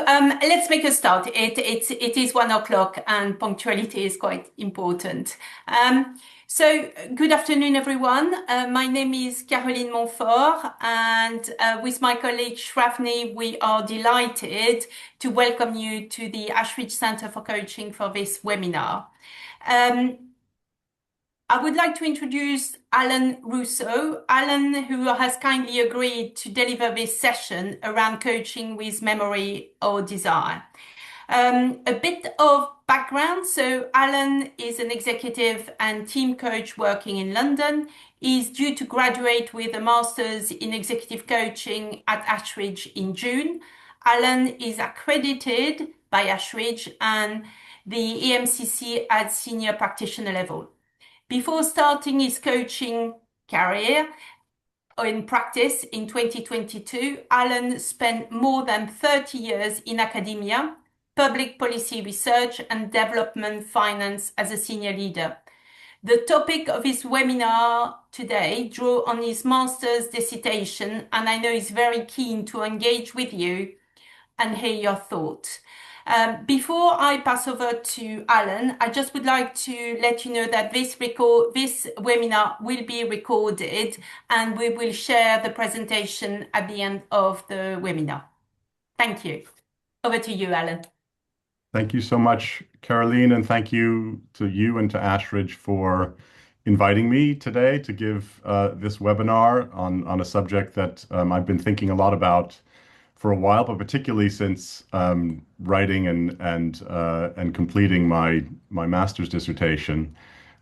Let's make a start. It is 1 o'clock and punctuality is quite important. Good afternoon, everyone. My name is Caroline Montfort, and with my colleague Shravani, we are delighted to welcome you to the Ashridge Center for Coaching for this webinar. I would like to introduce Alan Rousso. Alan, who has kindly agreed to deliver this session around coaching with memory or desire. A bit of background. So Alan is an executive and team coach working in London. He's due to graduate with a master's in executive coaching at Ashridge in June. Alan is accredited by Ashridge and the EMCC at senior practitioner level. Before starting his coaching career in practice in 2022, Alan spent more than 30 years in academia, public policy research and development finance as a senior leader. The topic of his webinar today drew on his master's dissertation, and I know he's very keen to engage with you and hear your thoughts. Before I pass over to Alan, I just would like to let you know that this webinar will be recorded and we will share the presentation at the end of the webinar. Thank you. Over to you, Alan. Thank you so much, Caroline, and thank you to you and to Ashridge for inviting me today to give this webinar on a subject that I've been thinking a lot about for a while, but particularly since writing and completing my master's dissertation.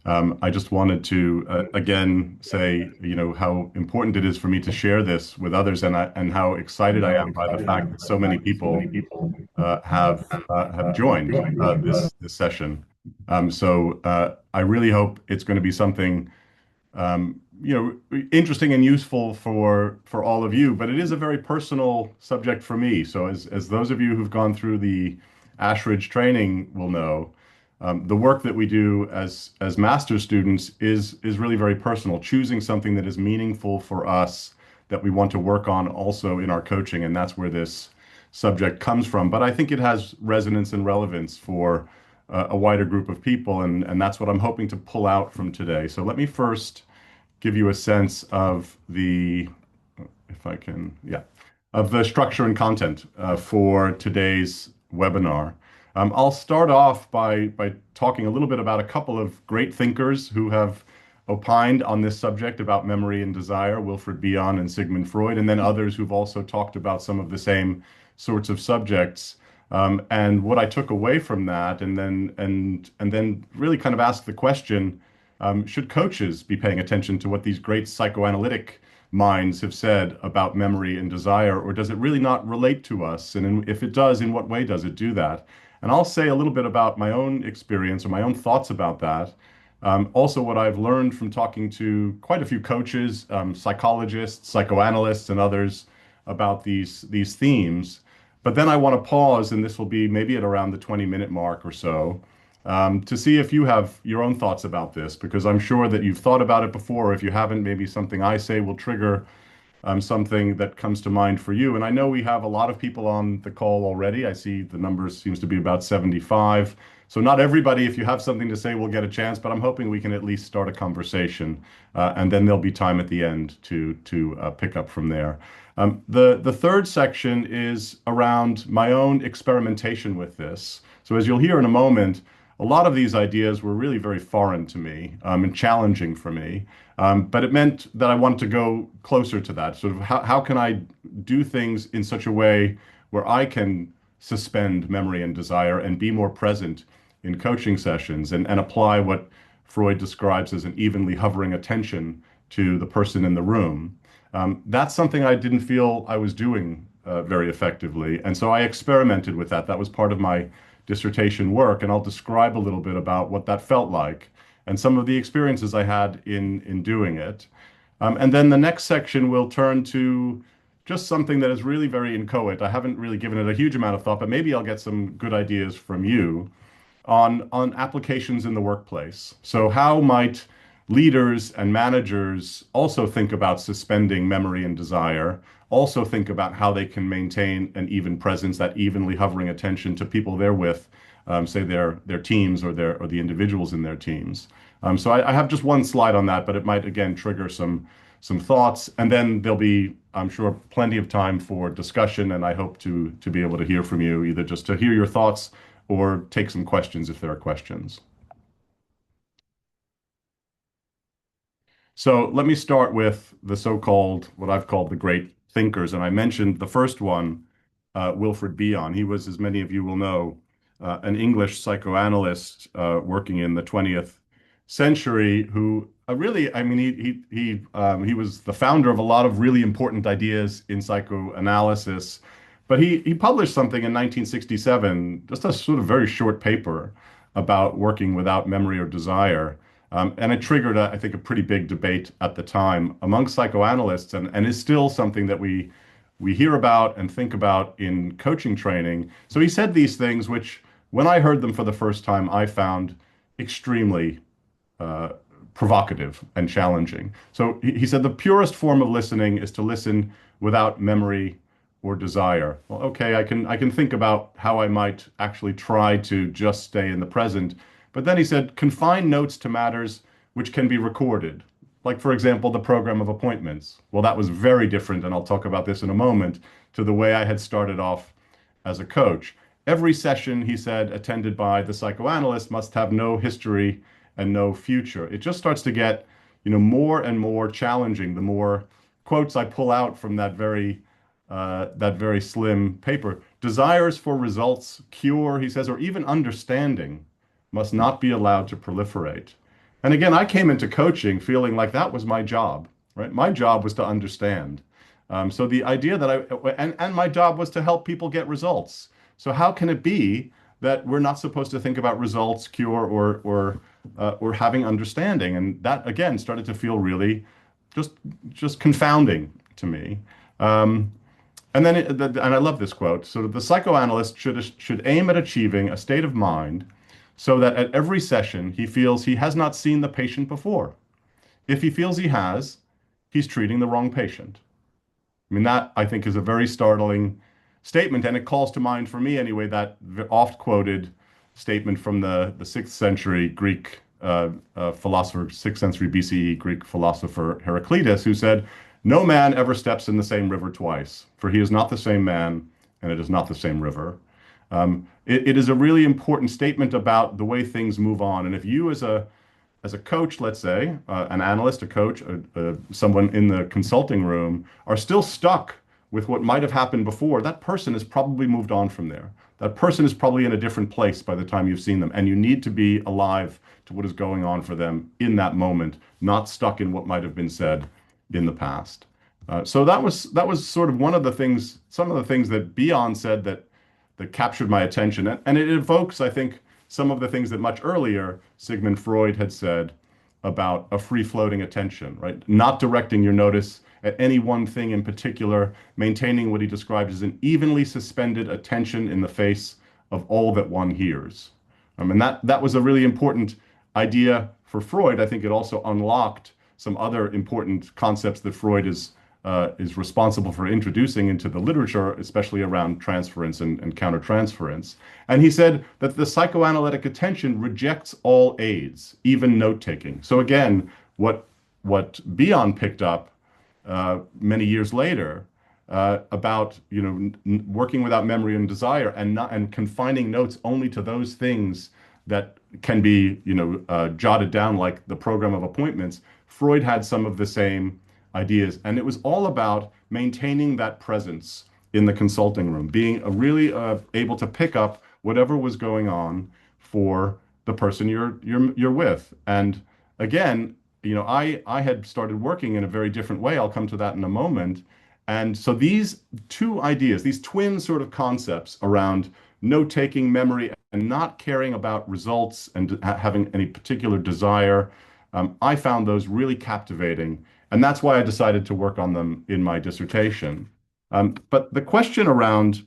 I just wanted to again say, how important it is for me to share this with others, and how excited I am by the fact that so many people have joined this session. I really hope it's going to be something interesting and useful for all of you, but it is a very personal subject for me. So as those of you who've gone through the Ashridge training will know, the work that we do as master's students is really very personal, choosing something that is meaningful for us that we want to work on also in our coaching, and that's where this subject comes from. But I think it has resonance and relevance for a wider group of people, and that's what I'm hoping to pull out from today. So let me first give you a sense of the, of the structure and content for today's webinar. I'll start off by talking a little bit about a couple of great thinkers who have opined on this subject about memory and desire, Wilfred Bion and Sigmund Freud, and then others who've also talked about some of the same sorts of subjects. And what I took away from that, and then really kind of ask the question, should coaches be paying attention to what these great psychoanalytic minds have said about memory and desire, or does it really not relate to us? And if it does, in what way does it do that? And I'll say a little bit about my own experience or my own thoughts about that. Also, what I've learned from talking to quite a few coaches, psychologists, psychoanalysts, and others about these themes. But then I want to pause, and this will be maybe at around the 20-minute mark or so, to see if you have your own thoughts about this, because I'm sure that you've thought about it before. If you haven't, maybe something I say will trigger something that comes to mind for you. And I know we have a lot of people on the call already. I see the numbers seems to be about 75. So not everybody, if you have something to say, will get a chance, but I'm hoping we can at least start a conversation, and then there'll be time at the end to pick up from there. The third section is around my own experimentation with this. So as you'll hear in a moment, a lot of these ideas were really very foreign to me and challenging for me. But it meant that I wanted to go closer to that. Sort of how can I do things in such a way where I can suspend memory and desire and be more present in coaching sessions and apply what Freud describes as an evenly hovering attention to the person in the room. That's something I didn't feel I was doing very effectively. And so I experimented with that. That was part of my dissertation work, and I'll describe a little bit about what that felt like and some of the experiences I had in doing it. And then the next section will turn to just something that is really very inchoate. I haven't really given it a huge amount of thought, but maybe I'll get some good ideas from you on applications in the workplace. So how might leaders and managers also think about suspending memory and desire, also think about how they can maintain an even presence, that evenly hovering attention to people they're with, say their teams or the individuals in their teams. So I have just one slide on that, but it might again trigger some thoughts, and then there'll be, I'm sure, plenty of time for discussion, and I hope to be able to hear from you, either just to hear your thoughts or take some questions if there are questions. So let me start with the so-called, what I've called the great thinkers. And I mentioned the first one, Wilfred Bion. He was, as many of you will know, an English psychoanalyst working in the 20th century who really, I mean, he was the founder of a lot of really important ideas in psychoanalysis. But he published something in 1967, just a sort of very short paper about working without memory or desire. And it triggered, I think, a pretty big debate at the time among psychoanalysts, and is still something that we hear about and think about in coaching training. So he said these things, which, when I heard them for the first time, I found extremely uh, provocative and challenging. So he said the purest form of listening is to listen without memory or desire. Well, okay, I can think about how I might actually try to just stay in the present. But then he said, confine notes to matters which can be recorded. Like, for example, the program of appointments. Well, that was very different, and I'll talk about this in a moment, to the way I had started off as a coach. Every session, he said, attended by the psychoanalyst must have no history and no future. It just starts to get, more and more challenging the more quotes I pull out from that very slim paper. Desires for results, cure, he says, or even understanding must not be allowed to proliferate. And again, I came into coaching feeling like that was my job, right? My job was to understand. So the idea that and my job was to help people get results. So how can it be that we're not supposed to think about results, cure, or having understanding? And that again started to feel really just just confounding to me. Um, and I love this quote. So the psychoanalyst should aim at achieving a state of mind so that at every session he feels he has not seen the patient before. If he feels he has, he's treating the wrong patient. I mean, that I think is a very startling statement, and it calls to mind for me anyway that oft quoted statement from the 6th century Greek philosopher, 6th century BCE Greek philosopher Heraclitus, who said, "No man ever steps in the same river twice, for he is not the same man, and it is not the same river." It is a really important statement about the way things move on, and if you as a coach, let's say, an analyst, a coach, someone in the consulting room, are still stuck with what might have happened before, that person has probably moved on from there. That person is probably in a different place by the time you've seen them, and you need to be alive to what is going on for them in that moment, not stuck in what might have been said in the past. So that was sort of one of the things, some of the things that Bion said that captured my attention, and it evokes, I think, some of the things that much earlier Sigmund Freud had said about a free-floating attention, right? Not directing your notice at any one thing in particular, maintaining what he described as an evenly suspended attention in the face of all that one hears. And that was a really important idea for Freud. I think it also unlocked some other important concepts that Freud is responsible for introducing into the literature, especially around transference and countertransference. And he said that the psychoanalytic attention rejects all aids, even note-taking. So again, what Bion picked up many years later about working without memory and desire, and confining notes only to those things that can be jotted down, like the program of appointments. Freud had some of the same ideas, and it was all about maintaining that presence in the consulting room, being really able to pick up whatever was going on for the person you're with. And again, I had started working in a very different way. I'll come to that in a moment. And so these two ideas, these twin sort of concepts around note-taking, memory, and not caring about results and having any particular desire, I found those really captivating. And that's why I decided to work on them in my dissertation. But the question around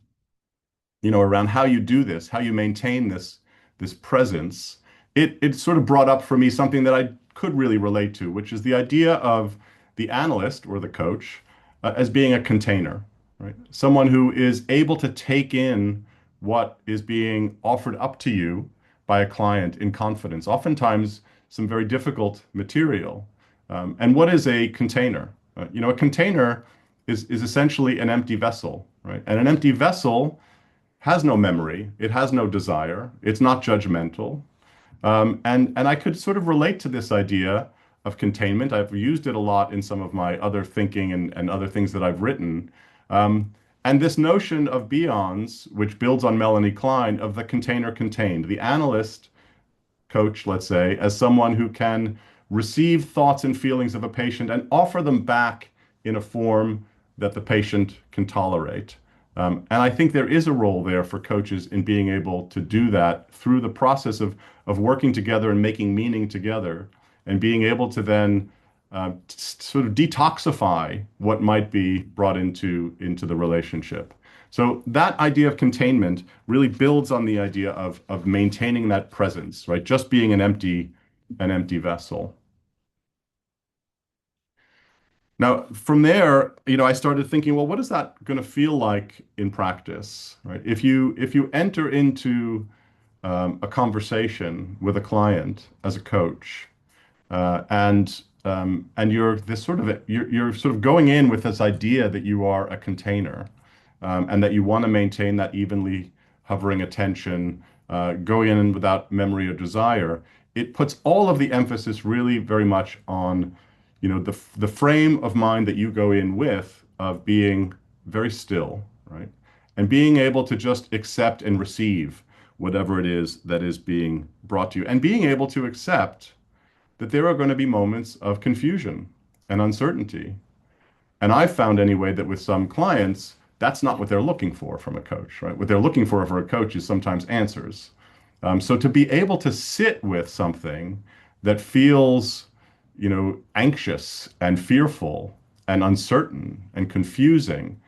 how you do this, how you maintain this presence, it sort of brought up for me something that I could really relate to, which is the idea of the analyst or the coach as being a container, right? Someone who is able to take in what is being offered up to you by a client in confidence, oftentimes some very difficult material. And what is a container? A container is essentially an empty vessel, right? And an empty vessel has no memory, it has no desire, it's not judgmental. And I could sort of relate to this idea of containment. I've used it a lot in some of my other thinking and other things that I've written. And this notion of Bion's, which builds on Melanie Klein, of the container contained, the analyst coach, let's say, as someone who can receive thoughts and feelings of a patient and offer them back in a form that the patient can tolerate. And I think there is a role there for coaches in being able to do that through the process of working together and making meaning together and being able to then sort of detoxify what might be brought into the relationship. So that idea of containment really builds on the idea of maintaining that presence, right? Just being an empty vessel. Now, from there, I started thinking, well, what is that going to feel like in practice, right? If you enter into a conversation with a client as a coach, and you're sort of going in with this idea that you are a container, and that you want to maintain that evenly hovering attention, going in without memory or desire. It puts all of the emphasis really very much on, the frame of mind that you go in with of being very still, right? And being able to just accept and receive whatever it is that is being brought to you, and being able to accept that there are going to be moments of confusion and uncertainty. And I've found anyway that with some clients, that's not what they're looking for from a coach, right? What they're looking for a coach is sometimes answers. So to be able to sit with something that feels, anxious and fearful and uncertain and confusing,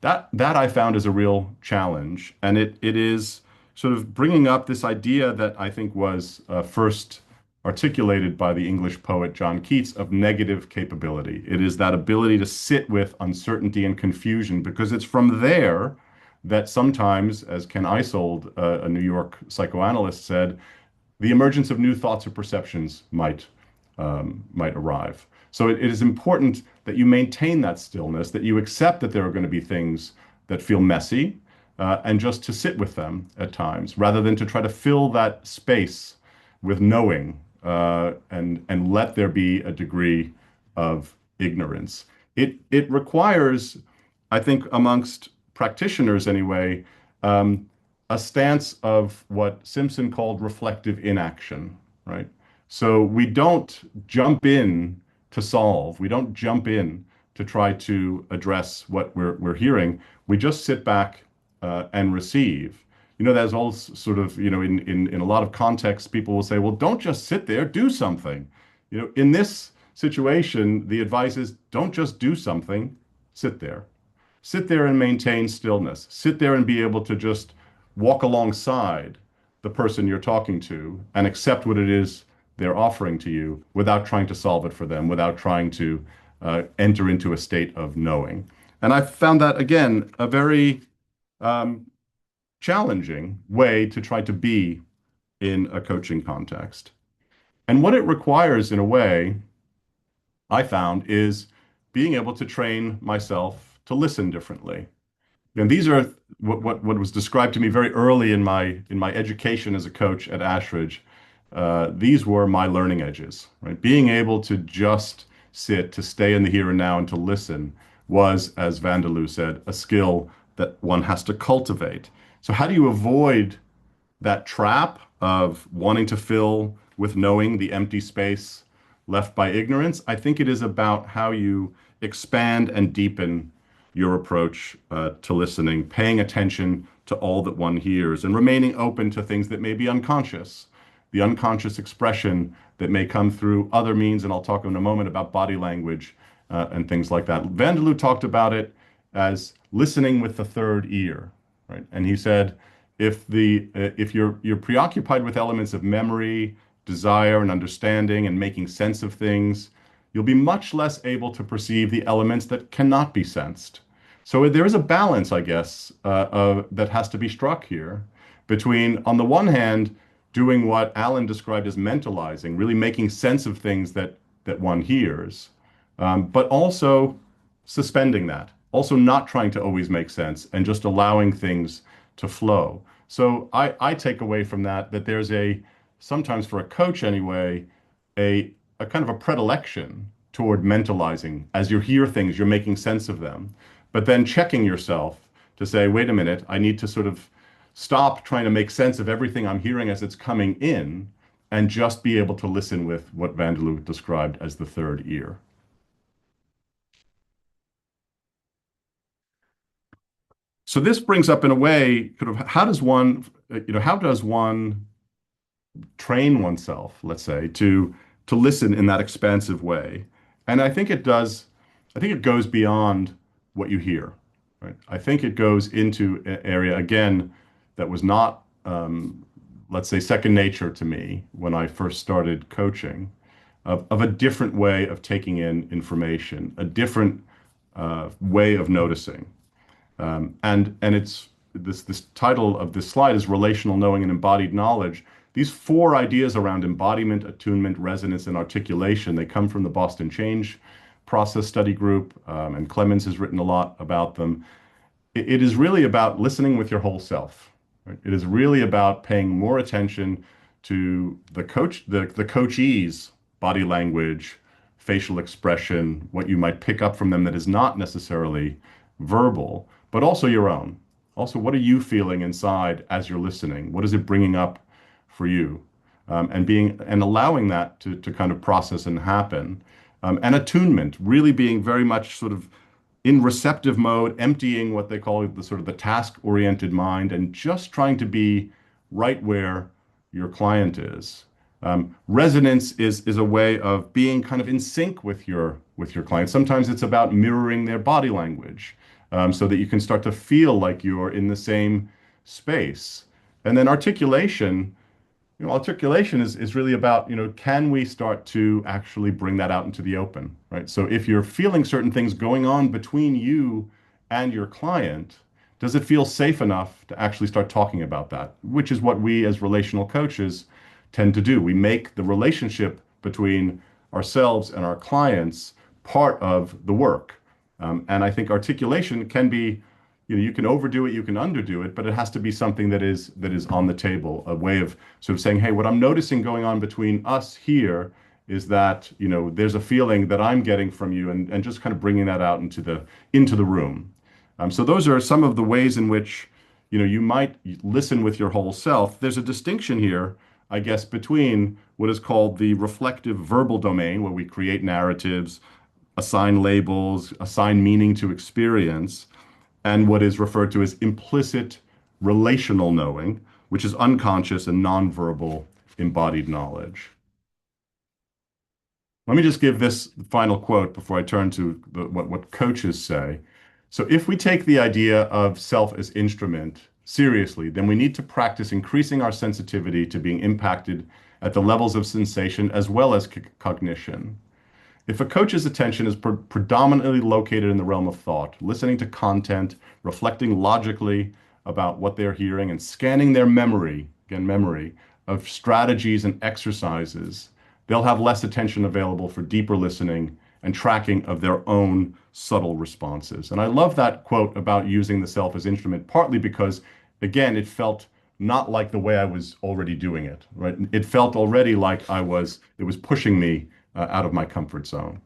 that I found is a real challenge. And it is sort of bringing up this idea that I think was first articulated by the English poet John Keats of negative capability. It is that ability to sit with uncertainty and confusion, because it's from there that sometimes, as Ken Isold, a New York psychoanalyst, said, the emergence of new thoughts or perceptions might arrive. So it is important that you maintain that stillness, that you accept that there are going to be things that feel messy, and just to sit with them at times, rather than to try to fill that space with knowing, and let there be a degree of ignorance. It requires, I think, amongst practitioners anyway, a stance of what Simpson called reflective inaction, right? So we don't jump in to solve. We don't jump in to try to address what we're hearing. We just sit back and receive. There's all sort of, in a lot of contexts, people will say, well, don't just sit there, do something. In this situation, the advice is don't just do something, sit there. Sit there and maintain stillness. Sit there and be able to just walk alongside the person you're talking to and accept what it is they're offering to you without trying to solve it for them, without trying to enter into a state of knowing. And I found that, again, a very challenging way to try to be in a coaching context. And what it requires, in a way, I found, is being able to train myself to listen differently. And these are what was described to me very early in my education as a coach at Ashridge. These were my learning edges, right? Being able to just sit, to stay in the here and now, and to listen was, as Vanderloo said, a skill that one has to cultivate. So how do you avoid that trap of wanting to fill with knowing the empty space left by ignorance? I think it is about how you expand and deepen your approach to listening, paying attention to all that one hears, and remaining open to things that may be unconscious, the unconscious expression that may come through other means. And I'll talk in a moment about body language and things like that. Vanderloo talked about it as listening with the third ear, right? And he said, if you're preoccupied with elements of memory, desire and understanding and making sense of things, you'll be much less able to perceive the elements that cannot be sensed. So there is a balance, I guess, that has to be struck here between, on the one hand, doing what Alan described as mentalizing, really making sense of things that one hears, but also suspending that, also not trying to always make sense and just allowing things to flow. So I take away from that that there's sometimes for a coach anyway, a kind of a predilection toward mentalizing. As you hear things, you're making sense of them, but then checking yourself to say, wait a minute, I need to sort of stop trying to make sense of everything I'm hearing as it's coming in and just be able to listen with what Van der Loo described as the third ear. So this brings up in a way, kind of how does one train oneself, let's say, to listen in that expansive way? And I think it goes beyond what you hear, right? I think it goes into an area again that was not, let's say, second nature to me when I first started coaching, of a different way of taking in information, a different way of noticing. And it's this title of this slide is Relational Knowing and Embodied Knowledge. These four ideas around embodiment, attunement, resonance, and articulation, they come from the Boston Change Process Study Group, and Clemens has written a lot about them. It is really about listening with your whole self. Right? It is really about paying more attention to the coachee's body language, facial expression, what you might pick up from them that is not necessarily verbal, but also your own. Also, what are you feeling inside as you're listening? What is it bringing up for you? And allowing that to kind of process and happen. And attunement, really being very much sort of in receptive mode, emptying what they call the sort of the task-oriented mind and just trying to be right where your client is. Resonance is a way of being kind of in sync with your client. Sometimes it's about mirroring their body language, so that you can start to feel like you're in the same space. And then articulation, articulation is really about, can we start to actually bring that out into the open, right? So if you're feeling certain things going on between you and your client, does it feel safe enough to actually start talking about that? Which is what we as relational coaches tend to do. We make the relationship between ourselves and our clients part of the work. And I think articulation can be, you can overdo it, you can underdo it, but it has to be something that is on the table, a way of sort of saying, hey, what I'm noticing going on between us here is that, there's a feeling that I'm getting from you, and just kind of bringing that out into the room. So those are some of the ways in which, you might listen with your whole self. There's a distinction here, I guess, between what is called the reflective verbal domain, where we create narratives, assign labels, assign meaning to experience, and what is referred to as implicit relational knowing, which is unconscious and nonverbal embodied knowledge. Let me just give this final quote before I turn to what coaches say. So if we take the idea of self as instrument seriously, then we need to practice increasing our sensitivity to being impacted at the levels of sensation as well as cognition. If a coach's attention is predominantly located in the realm of thought, listening to content, reflecting logically about what they're hearing, and scanning their memory, again, memory, of strategies and exercises, they'll have less attention available for deeper listening and tracking of their own subtle responses. And I love that quote about using the self as instrument, partly because, again, it felt not like the way I was already doing it, right? It felt already like it was pushing me out of my comfort zone.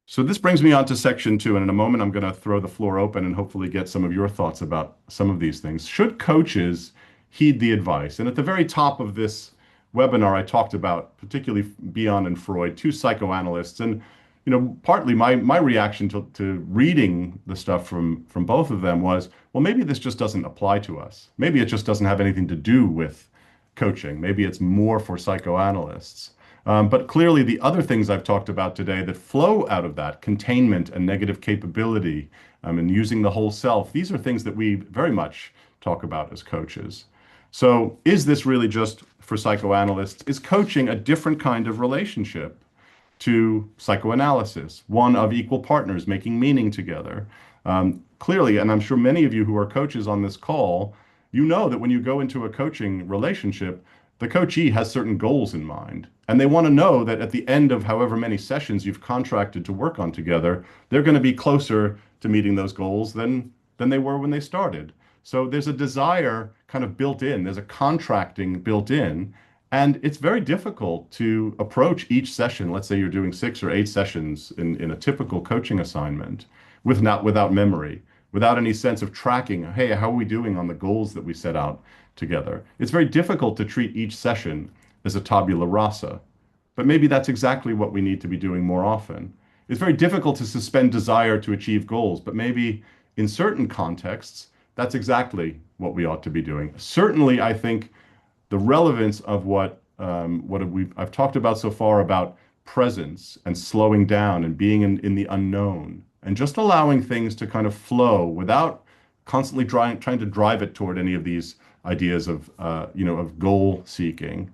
So this brings me on to section 2, and in a moment I'm going to throw the floor open and hopefully get some of your thoughts about some of these things. Should coaches heed the advice? And at the very top of this webinar, I talked about particularly Bion and Freud, two psychoanalysts, and partly my reaction to reading the stuff from both of them was, well, maybe this just doesn't apply to us. Maybe it just doesn't have anything to do with coaching. Maybe it's more for psychoanalysts. But clearly the other things I've talked about today that flow out of that, containment and negative capability, and using the whole self, these are things that we very much talk about as coaches. So, is this really just for psychoanalysts? Is coaching a different kind of relationship to psychoanalysis, one of equal partners making meaning together? Clearly, and I'm sure many of you who are coaches on this call, you know that when you go into a coaching relationship, the coachee has certain goals in mind. And they want to know that at the end of however many sessions you've contracted to work on together, they're going to be closer to meeting those goals than they were when they started. So there's a desire kind of built in, there's a contracting built in, and it's very difficult to approach each session. Let's say you're doing 6 or 8 sessions in a typical coaching assignment without memory, without any sense of tracking. Hey, how are we doing on the goals that we set out together? It's very difficult to treat each session as a tabula rasa, but maybe that's exactly what we need to be doing more often. It's very difficult to suspend desire to achieve goals, but maybe in certain contexts, that's exactly what we ought to be doing. Certainly, I think the relevance of I've talked about so far about presence and slowing down and being in the unknown and just allowing things to kind of flow without constantly trying to drive it toward any of these ideas of goal seeking.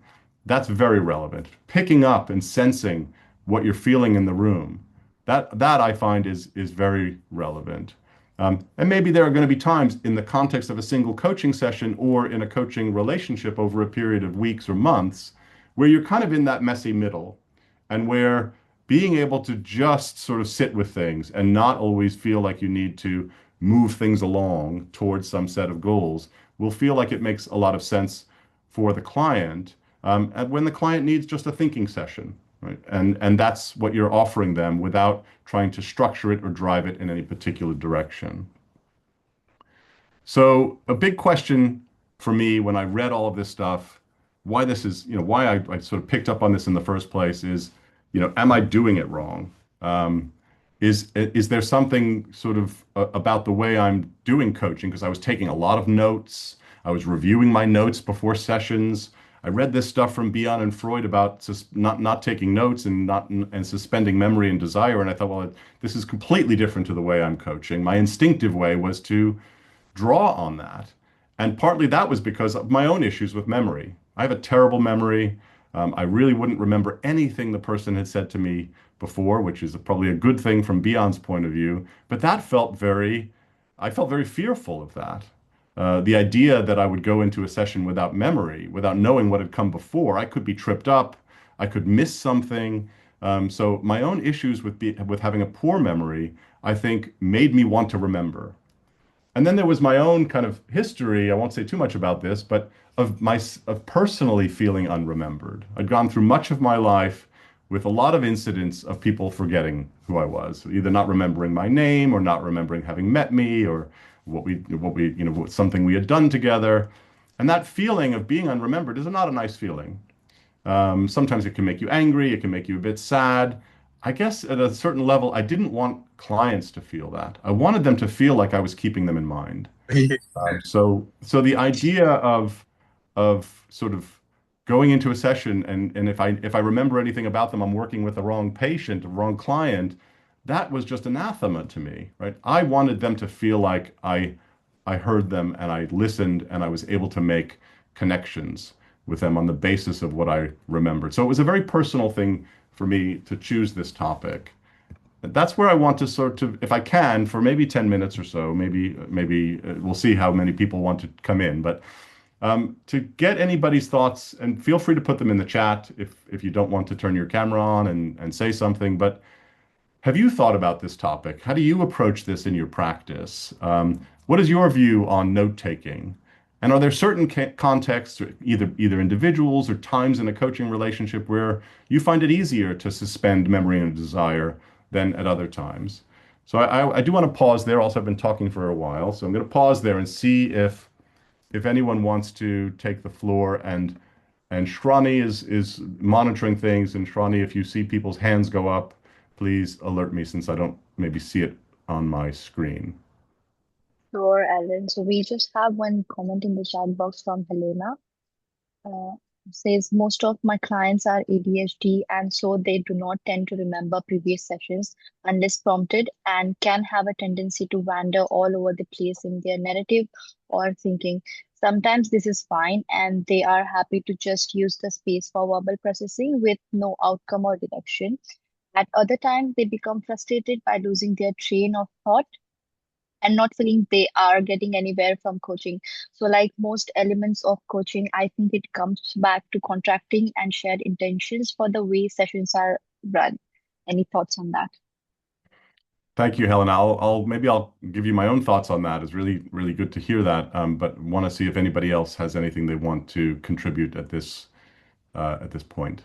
That's very relevant. Picking up and sensing what you're feeling in the room. That I find is very relevant. And maybe there are going to be times in the context of a single coaching session or in a coaching relationship over a period of weeks or months where you're kind of in that messy middle and where being able to just sort of sit with things and not always feel like you need to move things along towards some set of goals will feel like it makes a lot of sense for the client, and when the client needs just a thinking session, right? And that's what you're offering them without trying to structure it or drive it in any particular direction. So a big question for me when I read all of this stuff, why this is, why I sort of picked up on this in the first place is, am I doing it wrong? Is there something sort of about the way I'm doing coaching? Because I was taking a lot of notes. I was reviewing my notes before sessions. I read this stuff from Bion and Freud about not taking notes and suspending memory and desire. And I thought, well, this is completely different to the way I'm coaching. My instinctive way was to draw on that. And partly that was because of my own issues with memory. I have a terrible memory. I really wouldn't remember anything the person had said to me before, which is probably a good thing from Beyond's point of view. But I felt very fearful of that. The idea that I would go into a session without memory, without knowing what had come before, I could be tripped up, I could miss something. So my own issues with having a poor memory, I think, made me want to remember. And then there was my own kind of history. I won't say too much about this, but of personally feeling unremembered. I'd gone through much of my life with a lot of incidents of people forgetting who I was, either not remembering my name or not remembering having met me or something we had done together. And that feeling of being unremembered is not a nice feeling. Sometimes it can make you angry, it can make you a bit sad. I guess at a certain level, I didn't want clients to feel that. I wanted them to feel like I was keeping them in mind. So the idea of sort of going into a session and if I remember anything about them, I'm working with the wrong patient, the wrong client, that was just anathema to me, right? I wanted them to feel like I heard them and I listened and I was able to make connections with them on the basis of what I remembered. So it was a very personal thing for me to choose this topic. That's where I want to sort of, if I can, for maybe 10 minutes or so, maybe we'll see how many people want to come in, but to get anybody's thoughts, and feel free to put them in the chat if you don't want to turn your camera on and say something, but have you thought about this topic? How do you approach this in your practice? What is your view on note taking? And are there certain contexts, either individuals or times in a coaching relationship where you find it easier to suspend memory and desire than at other times? So I do want to pause there. Also, I've been talking for a while, so I'm going to pause there and see if anyone wants to take the floor. And Shrani is monitoring things. And Shrani, if you see people's hands go up, please alert me since I don't maybe see it on my screen. Sure, Alan. So we just have one comment in the chat box from Helena. Uh, Says most of my clients are ADHD and so they do not tend to remember previous sessions unless prompted and can have a tendency to wander all over the place in their narrative or thinking. Sometimes this is fine and they are happy to just use the space for verbal processing with no outcome or direction. At other times, they become frustrated by losing their train of thought and not feeling they are getting anywhere from coaching. So, like most elements of coaching, I think it comes back to contracting and shared intentions for the way sessions are run. Any thoughts on that? Thank you, Helen. Maybe I'll give you my own thoughts on that. It's really good to hear that. But want to see if anybody else has anything they want to contribute at this point.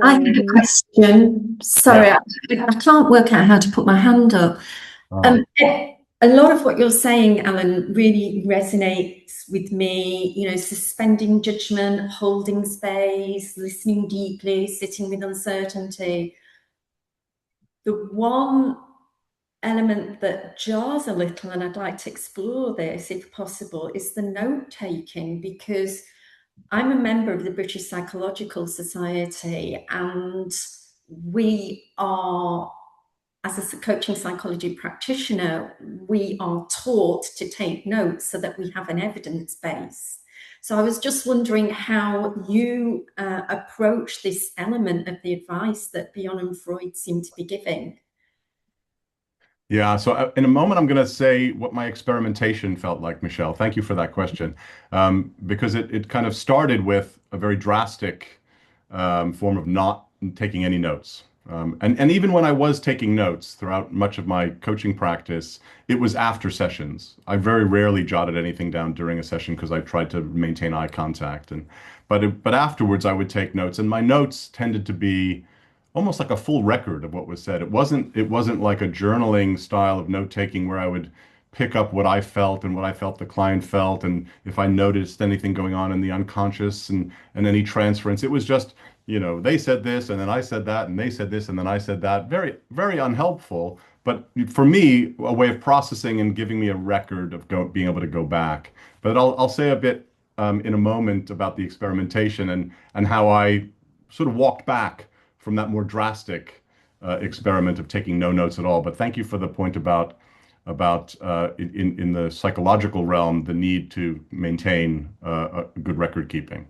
I So have a we, question. Sorry, Yeah. I can't work out how to put my hand up. Uh, A lot of what you're saying, Alan, really resonates with me. You know, suspending judgment, holding space, listening deeply, sitting with uncertainty. The one element that jars a little, and I'd like to explore this if possible, is the note taking, because I'm a member of the British Psychological Society, and we are, as a coaching psychology practitioner, we are taught to take notes so that we have an evidence base. So I was just wondering how you approach this element of the advice that Bion and Freud seem to be giving. Yeah, so in a moment, I'm going to say what my experimentation felt like, Michelle. Thank you for that question. Because it kind of started with a very drastic form of not taking any notes. And even when I was taking notes throughout much of my coaching practice, it was after sessions. I very rarely jotted anything down during a session because I tried to maintain eye contact. But afterwards, I would take notes, and my notes tended to be almost like a full record of what was said. It wasn't like a journaling style of note taking where I would pick up what I felt and what I felt the client felt, and if I noticed anything going on in the unconscious and any transference. It was just, they said this and then I said that and they said this and then I said that. Very, very unhelpful. But for me, a way of processing and giving me a record of being able to go back. But I'll say a bit in a moment about the experimentation and how I sort of walked back from that more drastic experiment of taking no notes at all. But thank you for the point about in the psychological realm, the need to maintain a good record keeping.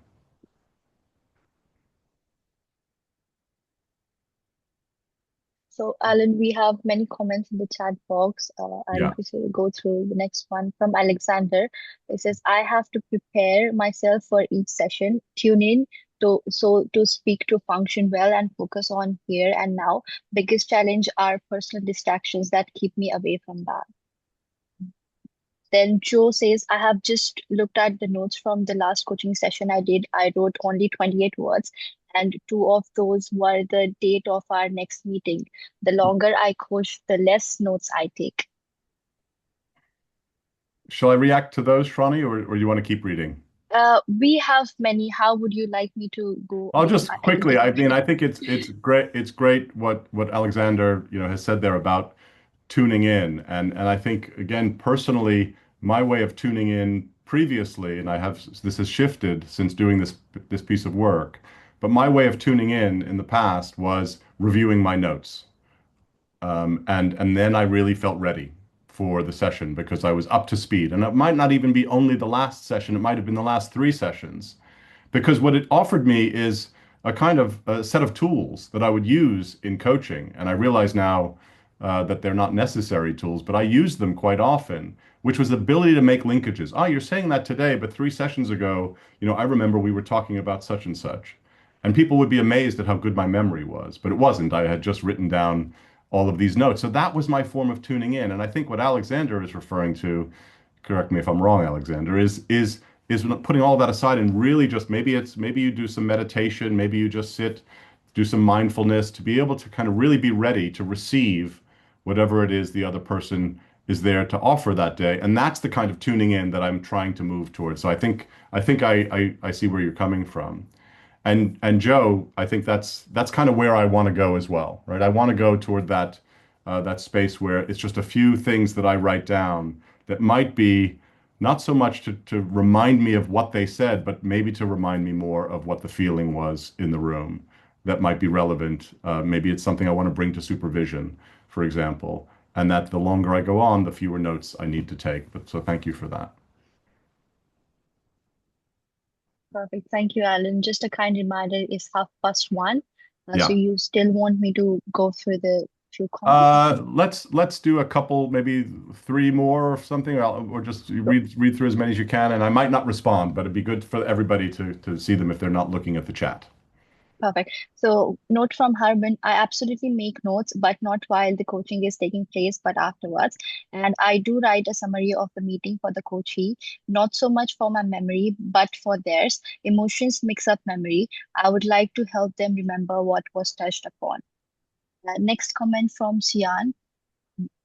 so Alan, we have many comments in the chat box. I'll Yeah. just go through the next one from Alexander. It says, I have to prepare myself for each session, tune in to speak, to function well and focus on here and now. Biggest challenge are personal distractions that keep me away from that. Then Joe says, I have just looked at the notes from the last coaching session I did. I wrote only 28 words, and two of those were the date of our next meeting. The longer I coach, the less notes I take. Shall I react to those, Shravani, or you want to keep reading? We have many. How would you like me to go I'll again? just I can quickly. keep I on mean, I reading. think it's great. It's great what Alexander has said there about tuning in, and I think again personally, my way of tuning in previously, and this has shifted since doing this piece of work, but my way of tuning in the past was reviewing my notes, and then I really felt ready for the session because I was up to speed, and it might not even be only the last session; it might have been the last three sessions because what it offered me is a kind of a set of tools that I would use in coaching. And I realize now that they're not necessary tools, but I use them quite often, which was the ability to make linkages. Oh, you're saying that today, but three sessions ago, I remember we were talking about such and such. And people would be amazed at how good my memory was, but it wasn't. I had just written down all of these notes. So that was my form of tuning in. And I think what Alexander is referring to, correct me if I'm wrong, Alexander, is putting all that aside and really just maybe you do some meditation, maybe you just sit, do some mindfulness to be able to kind of really be ready to receive whatever it is the other person is there to offer that day. And that's the kind of tuning in that I'm trying to move towards. So I think I see where you're coming from. And Joe, I think that's kind of where I want to go as well, right? I want to go toward that space where it's just a few things that I write down that might be not so much to remind me of what they said, but maybe to remind me more of what the feeling was in the room that might be relevant. Maybe it's something I want to bring to supervision. for example, and that the longer I go on, the fewer notes I need to take. But so thank you for that. Perfect. Thank you, Alan. Just a kind reminder, it's 1:30. So Yeah. you still want me to go through the few comments? Let's do a couple, maybe three more or something, or just read through as many as you can. And I might not respond, but it'd be good for everybody to see them if they're not looking at the chat. Perfect. So, note from Harbin, I absolutely make notes, but not while the coaching is taking place, but afterwards. And I do write a summary of the meeting for the coachee, not so much for my memory, but for theirs. Emotions mix up memory. I would like to help them remember what was touched upon. Next comment from Sian.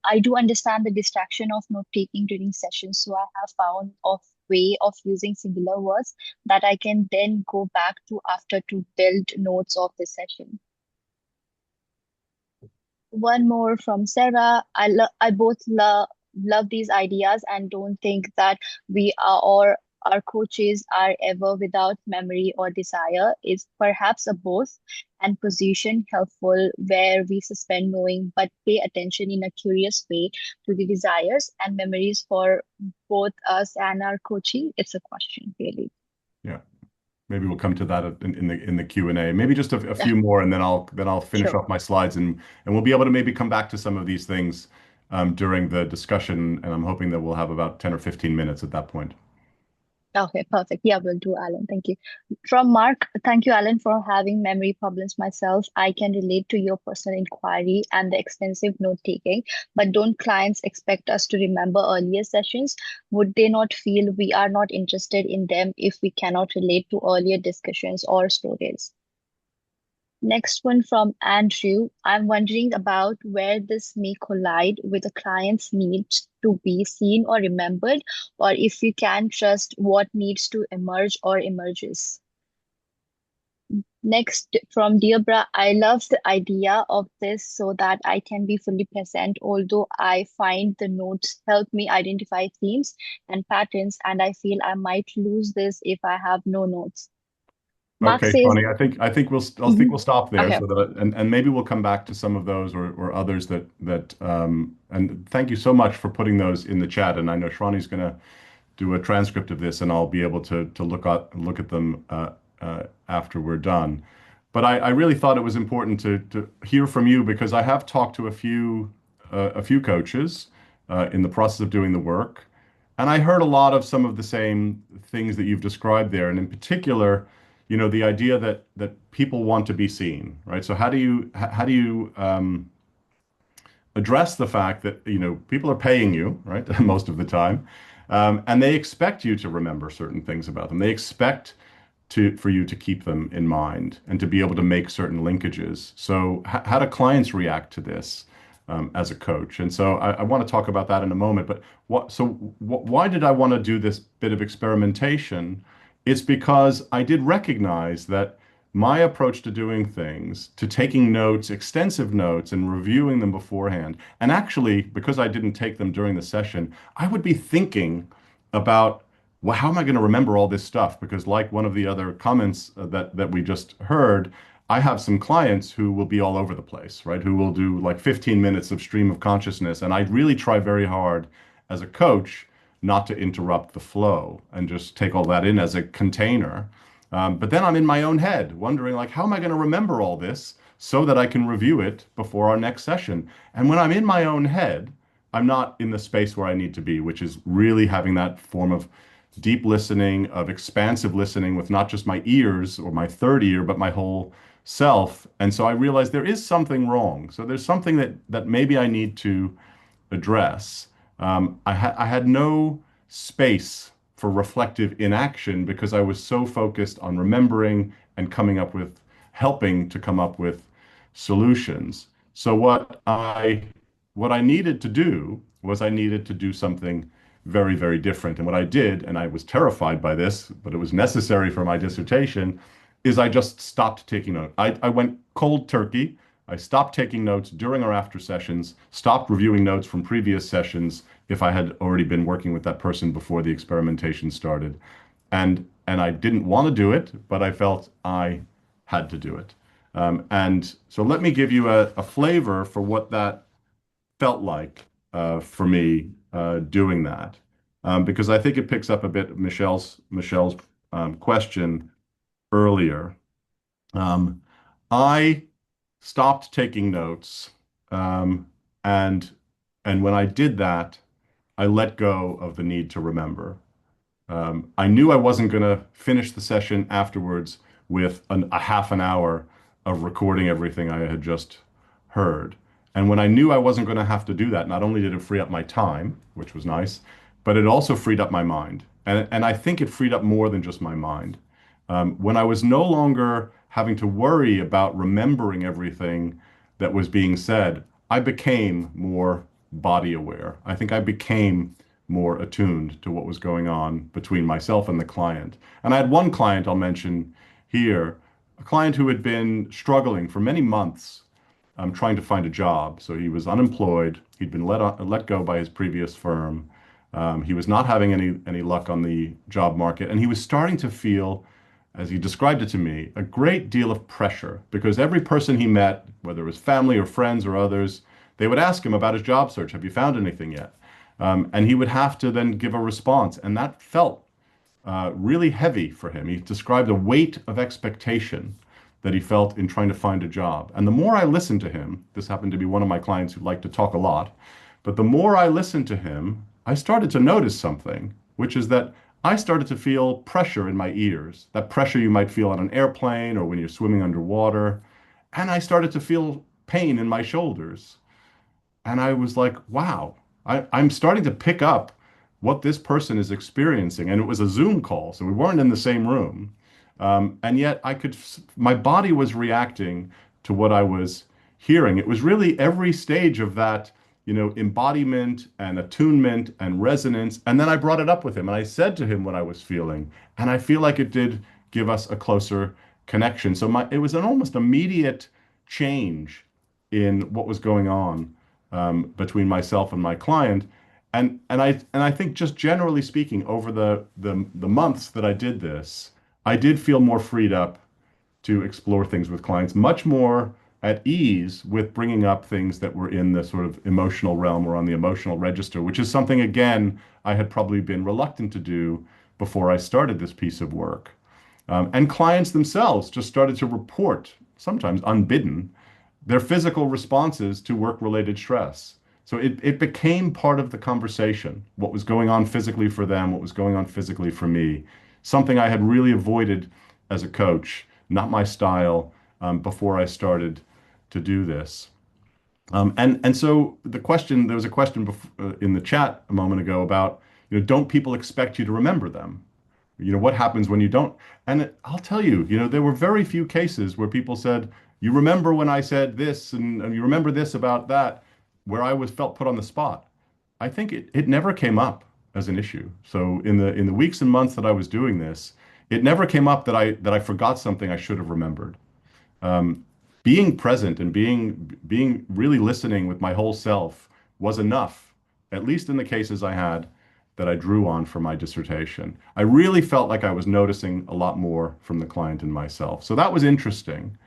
I do understand the distraction of note taking during sessions, so I have found a way of using singular words that I can then go back to after to build notes of the session. One more from Sarah. I both love these ideas and don't think that we are or our coaches are ever without memory or desire. Is perhaps a both and position helpful where we suspend knowing but pay attention in a curious way to the desires and memories for both us and our coachee. It's a question, really. Yeah. Maybe we'll come to that in the Q&A. Maybe just a few more, and then I'll finish Sure. off my slides, and we'll be able to maybe come back to some of these things during the discussion. And I'm hoping that we'll have about 10 or 15 minutes at that point. Okay, perfect. Yeah, will do, Alan. Thank you. From Mark, thank you, Alan, for having memory problems myself. I can relate to your personal inquiry and the extensive note taking, but don't clients expect us to remember earlier sessions? Would they not feel we are not interested in them if we cannot relate to earlier discussions or stories? Next one from Andrew. I'm wondering about where this may collide with a client's need to be seen or remembered, or if you can trust what needs to emerge or emerges. Next from Deobra, I love the idea of this so that I can be fully present, although I find the notes help me identify themes and patterns, and I feel I might lose this if I have no notes. Mark Okay, says, Tony, I think mhm, we'll stop there okay, so that and maybe we'll come back to some of those or others that and thank you so much for putting those in the chat. And I know Shrani's going to do a transcript of this, and I'll be able to look at them after we're done. But I really thought it was important to hear from you because I have talked to a few coaches in the process of doing the work, and I heard a lot of some of the same things that you've described there, and in particular, the idea that people want to be seen, right? So how do you address the fact that people are paying you, right, most of the time, and they expect you to remember certain things about them. They expect for you to keep them in mind and to be able to make certain linkages. So how do clients react to this as a coach? And so I want to talk about that in a moment. But why did I want to do this bit of experimentation? It's because I did recognize that my approach to doing things, to taking notes, extensive notes, and reviewing them beforehand, and actually, because I didn't take them during the session, I would be thinking about, well, how am I going to remember all this stuff? Because like one of the other comments that we just heard, I have some clients who will be all over the place, right? Who will do like 15 minutes of stream of consciousness. And I really try very hard as a coach not to interrupt the flow and just take all that in as a container. But then I'm in my own head wondering like, how am I going to remember all this so that I can review it before our next session? And when I'm in my own head, I'm not in the space where I need to be, which is really having that form of deep listening, of expansive listening with not just my ears or my third ear, but my whole self. And so I realized there is something wrong. So there's something that maybe I need to address. I had no space for reflective inaction because I was so focused on remembering and helping to come up with solutions. So what I needed to do was I needed to do something very, very different. And what I did, and I was terrified by this, but it was necessary for my dissertation, is I just stopped taking notes. I went cold turkey. I stopped taking notes during or after sessions, stopped reviewing notes from previous sessions if I had already been working with that person before the experimentation started. And I didn't want to do it, but I felt I had to do it. And so let me give you a flavor for what that felt like for me doing that, because I think it picks up a bit Michelle's question earlier. Um, I stopped taking notes, um, and and when I did that, I let go of the need to remember. I knew I wasn't going to finish the session afterwards with a half an hour of recording everything I had just heard. And when I knew I wasn't going to have to do that, not only did it free up my time, which was nice, but it also freed up my mind. And I think it freed up more than just my mind. When I was no longer having to worry about remembering everything that was being said, I became more body aware. I think I became more attuned to what was going on between myself and the client. And I had one client I'll mention here, a client who had been struggling for many months trying to find a job. So he was unemployed. He'd been let go by his previous firm. He was not having any luck on the job market, and he was starting to feel, as he described it to me, a great deal of pressure because every person he met, whether it was family or friends or others, they would ask him about his job search. Have you found anything yet? And he would have to then give a response, and that felt really heavy for him. He described a weight of expectation that he felt in trying to find a job. And the more I listened to him, this happened to be one of my clients who liked to talk a lot, but the more I listened to him, I started to notice something, which is that I started to feel pressure in my ears, that pressure you might feel on an airplane or when you're swimming underwater. And I started to feel pain in my shoulders. And I was like, wow, I'm starting to pick up what this person is experiencing. And it was a Zoom call, so we weren't in the same room. And yet my body was reacting to what I was hearing. It was really every stage of that, embodiment and attunement and resonance. And then I brought it up with him and I said to him what I was feeling. And I feel like it did give us a closer connection. So it was an almost immediate change in what was going on between myself and my client. And I think just generally speaking, over the months that I did this, I did feel more freed up to explore things with clients, much more at ease with bringing up things that were in the sort of emotional realm or on the emotional register, which is something, again, I had probably been reluctant to do before I started this piece of work. And clients themselves just started to report, sometimes unbidden, their physical responses to work-related stress. So it became part of the conversation, what was going on physically for them, what was going on physically for me, something I had really avoided as a coach, not my style, before I started to do this. And so there was a question in the chat a moment ago about, don't people expect you to remember them? What happens when you don't? And I'll tell you, there were very few cases where people said, you remember when I said this and you remember this about that, where I was felt put on the spot. I think it never came up as an issue. So in the weeks and months that I was doing this, it never came up that I forgot something I should have remembered. Being present and being really listening with my whole self was enough, at least in the cases I had that I drew on for my dissertation. I really felt like I was noticing a lot more from the client and myself. So that was interesting.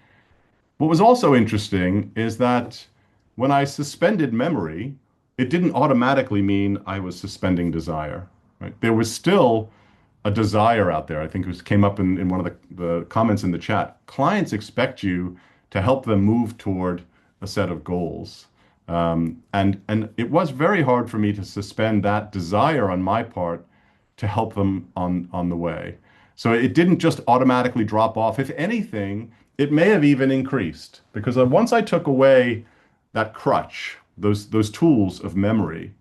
What was also interesting is that when I suspended memory, it didn't automatically mean I was suspending desire, right? There was still a desire out there. I think it came up in one of the comments in the chat. Clients expect you to help them move toward a set of goals. And it was very hard for me to suspend that desire on my part to help them on the way. So it didn't just automatically drop off. If anything, it may have even increased because once I took away that crutch, those tools of memory,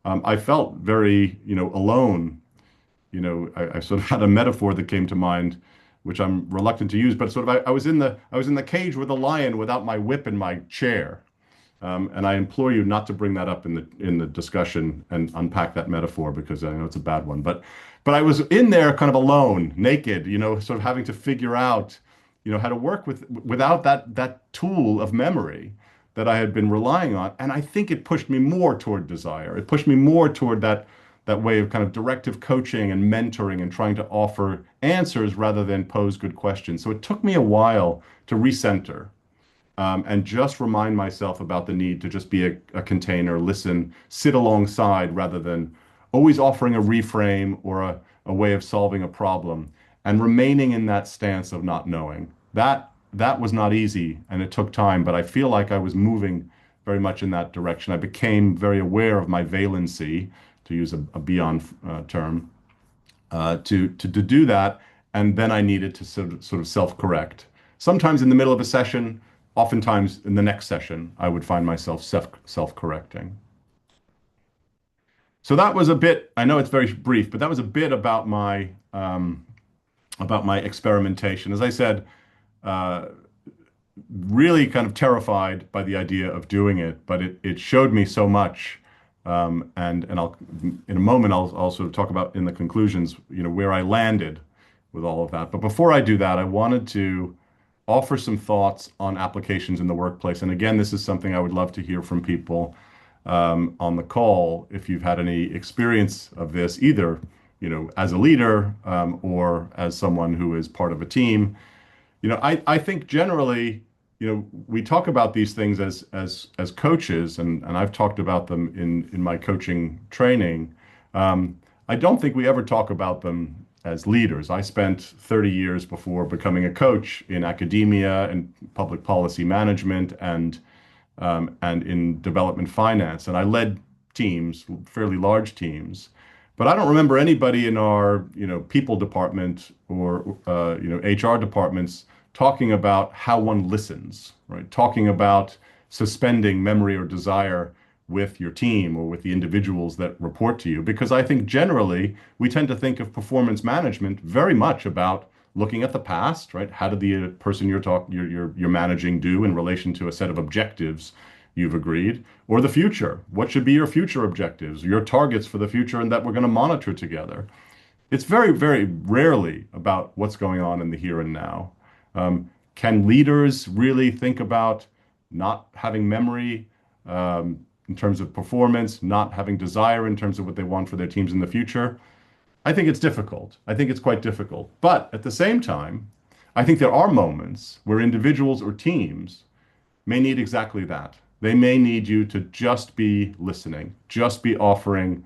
I felt very, alone. I sort of had a metaphor that came to mind, which I'm reluctant to use, but sort of I was in the cage with a lion without my whip and my chair. And I implore you not to bring that up in the discussion and unpack that metaphor because I know it's a bad one. But I was in there kind of alone, naked, sort of having to figure out, how to work without that tool of memory that I had been relying on. And I think it pushed me more toward desire. It pushed me more toward that way of kind of directive coaching and mentoring and trying to offer answers rather than pose good questions. So it took me a while to recenter. and just remind myself about the need to just be a container, listen, sit alongside rather than always offering a reframe or a way of solving a problem and remaining in that stance of not knowing. That was not easy and it took time, but I feel like I was moving very much in that direction. I became very aware of my valency, to use a Bion term, to do that, and then I needed to sort of self-correct. Sometimes in the middle of a session, oftentimes in the next session, I would find myself self-correcting. So that was a bit, I know it's very brief, but that was a bit about my experimentation. As I said, uh, really kind of terrified by the idea of doing it, but it showed me so much. And I'll in a moment I'll sort of talk about in the conclusions, where I landed with all of that. But before I do that, I wanted to offer some thoughts on applications in the workplace. And again, this is something I would love to hear from people on the call if you've had any experience of this, either as a leader or as someone who is part of a team. I think generally, we talk about these things as coaches, and I've talked about them in my coaching training. I don't think we ever talk about them as leaders. I spent 30 years before becoming a coach in academia and public policy management and in development finance, and I led teams, fairly large teams. But I don't remember anybody in our, people department or, HR departments talking about how one listens, right? Talking about suspending memory or desire with your team or with the individuals that report to you. Because I think generally we tend to think of performance management very much about looking at the past, right? How did the person you're managing do in relation to a set of objectives you've agreed, or the future? What should be your future objectives, your targets for the future, and that we're going to monitor together? It's very, very rarely about what's going on in the here and now. Can leaders really think about not having memory in terms of performance, not having desire in terms of what they want for their teams in the future? I think it's difficult. I think it's quite difficult. But at the same time, I think there are moments where individuals or teams may need exactly that. They may need you to just be listening, just be offering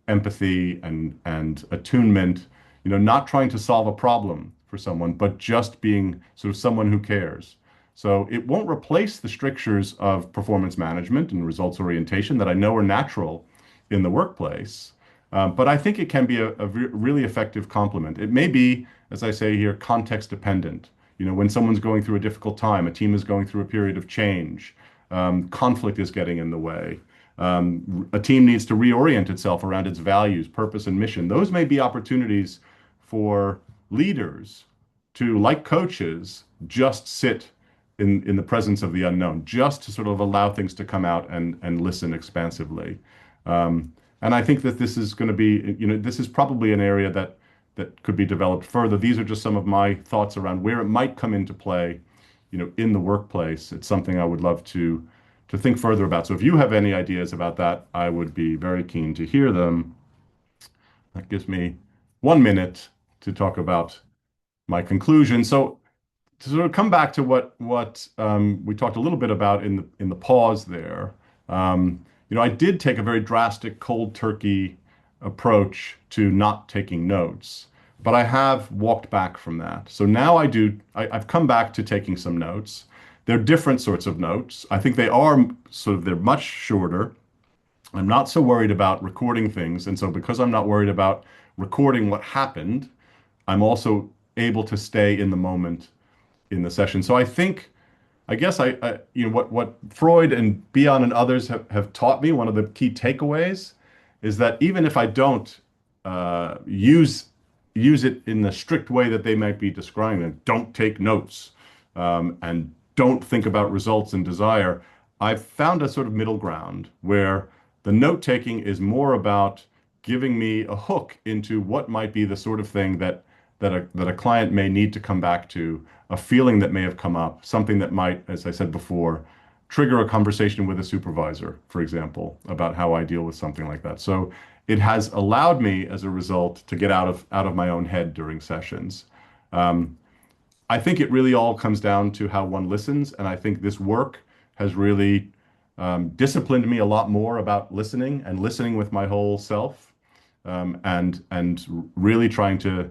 empathy and attunement, not trying to solve a problem for someone, but just being sort of someone who cares. So it won't replace the strictures of performance management and results orientation that I know are natural in the workplace. But I think it can be a really effective complement. It may be, as I say here, context dependent. When someone's going through a difficult time, a team is going through a period of change, conflict is getting in the way. A team needs to reorient itself around its values, purpose, and mission. Those may be opportunities for leaders to, like coaches, just sit in the presence of the unknown, just to sort of allow things to come out and listen expansively. And I think that this is going to be, this is probably an area that could be developed further. These are just some of my thoughts around where it might come into play, in the workplace. It's something I would love to think further about. So if you have any ideas about that, I would be very keen to hear them. That gives me 1 minute to talk about my conclusion. So to sort of come back to what we talked a little bit about in the pause there, I did take a very drastic cold turkey approach to not taking notes, but I have walked back from that. So now I've come back to taking some notes. They're different sorts of notes. I think they're much shorter. I'm not so worried about recording things. And so because I'm not worried about recording what happened, I'm also able to stay in the moment in the session. So I guess what Freud and Bion and others have taught me, one of the key takeaways is that even if I don't use it in the strict way that they might be describing it, don't take notes and don't think about results and desire, I've found a sort of middle ground where the note taking is more about giving me a hook into what might be the sort of thing that a client may need to come back to, a feeling that may have come up, something that might, as I said before, trigger a conversation with a supervisor, for example, about how I deal with something like that. So it has allowed me, as a result, to get out of my own head during sessions. I think it really all comes down to how one listens, and I think this work has really disciplined me a lot more about listening and listening with my whole self, and really trying to